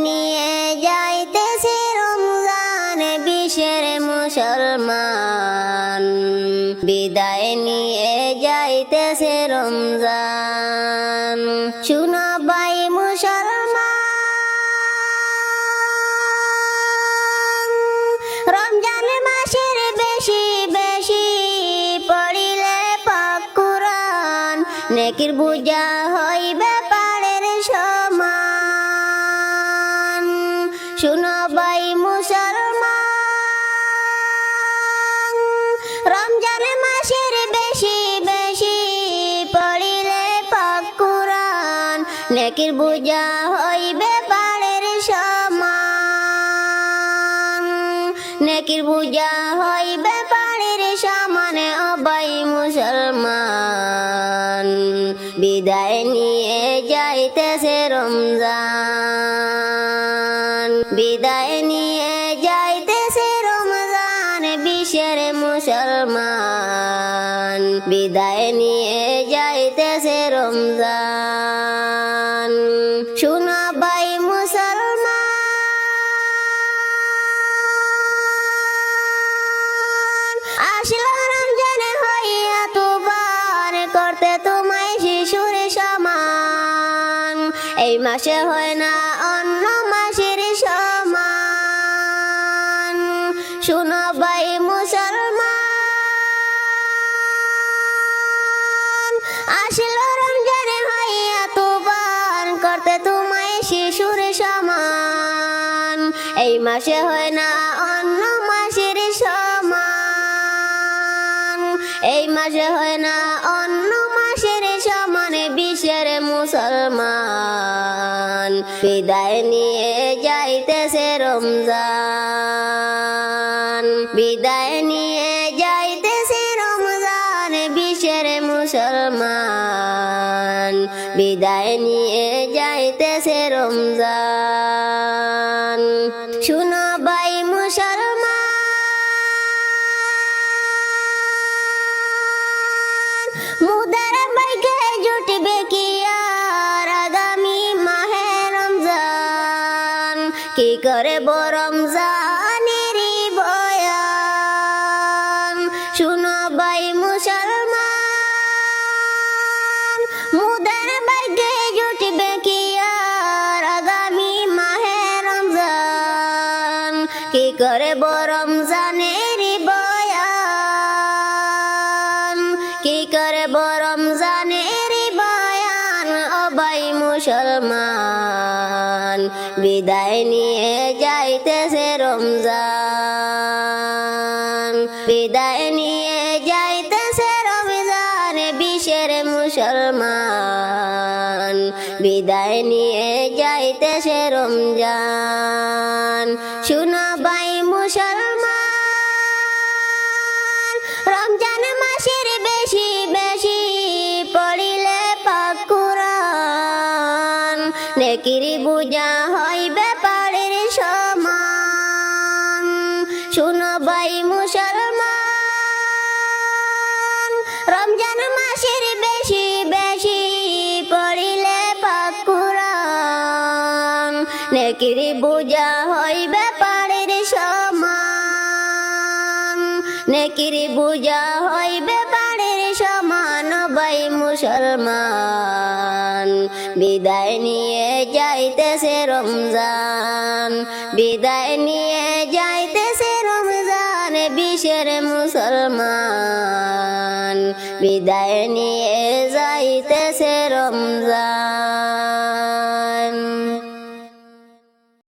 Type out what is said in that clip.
নিয়ে যাইতেছে রমজান বিশ্বের মুসলমান, বিদায় নিয়ে যাইতেছে রমজান। শুনো ভাই মুসলমান, রমজান মাসের বেশি বেশি পড়িলে পাক কুরআন, নেকির বোঝা হইবে পাহাড়ের সমান। শুনো ভাই মুসলমান, রমজান মাসের বেশি বেশি পড়িলে পাক কুরআন, নেকির বোঝা হইবে পাহাড়ের সমান, নেকির বোঝা হইবে পাহাড়ের সমান। ও ভাই মুসলমান, বিদায় নিয়ে যাইতেছে রমজান, বিদায় নিয়ে যাইতেছে রমজান বিশ্বের মুসলমান, বিদায় নিয়ে যাইতেছে রমজান। শুনো ভাই মুসলমান, আসলো রমজানে হইয়া তোবার করতে তোমায় শিশুর সমান, এই মাসে হয় না অন্য মাসের সমান। শুনো ভাই মুসলমান, আসলো রমজানে হইয়া তোবার করতে তোমায় শিশুর সমান, এই মাসে হয় না অন্য মাসের সমান, এই মাসে হয় না অন্য মাসের সমান বিশ্বের মুসলমান, বিদায় নিয়ে যাইতেছে রমজান, বিদায় নিয়ে যাইতেছে রমজান বিশ্বের মুসলমান, বিদায় নিয়ে যাইতেছে রমজান। শুনো ভাই মুসলমান, মুদার বাইকে জুটবে কি আর আগামী মাহে রমজান, কি করে রমজানের বয়ান। শুনো ভাই মুসলমান, মুদার বাইকে জুটবে কি আর আগামী মাহে রমজান, কি করে রমজানের বয়ান, কি করে রমজানের বয়ান। ও ভাই মুসলমান, বিদায় নিয়ে যাইতেছে রমজান, বিদায় নিয়ে যাইতেছে রমজান বিশ্বের মুসলমান, বিদায় নিয়ে যাইতেছে রমজান। শুনো ভাই মুসলমান, রমজান মাসের বেশি বেশি পড়িলে পাক কুরআন, নেকির বোঝা হইবে পাহাড়ের সমান। শুনো ভাই মুসলমান, রমজান মাসের বেশি বেশি পড়িলে পাক কুরআন, নেকির বোঝা হইবে পাহাড়ের সমান, নেকির বোঝা হইবে পাহাড়ের সমান। ও ভাই মুসলমান, বিদায় নিয়ে যাইতেছে রমজান, বিদায় নিয়ে যাইতেছে রমজান বিশ্বের মুসলমান, বিদায় নিয়ে যাইতেছে রমজান।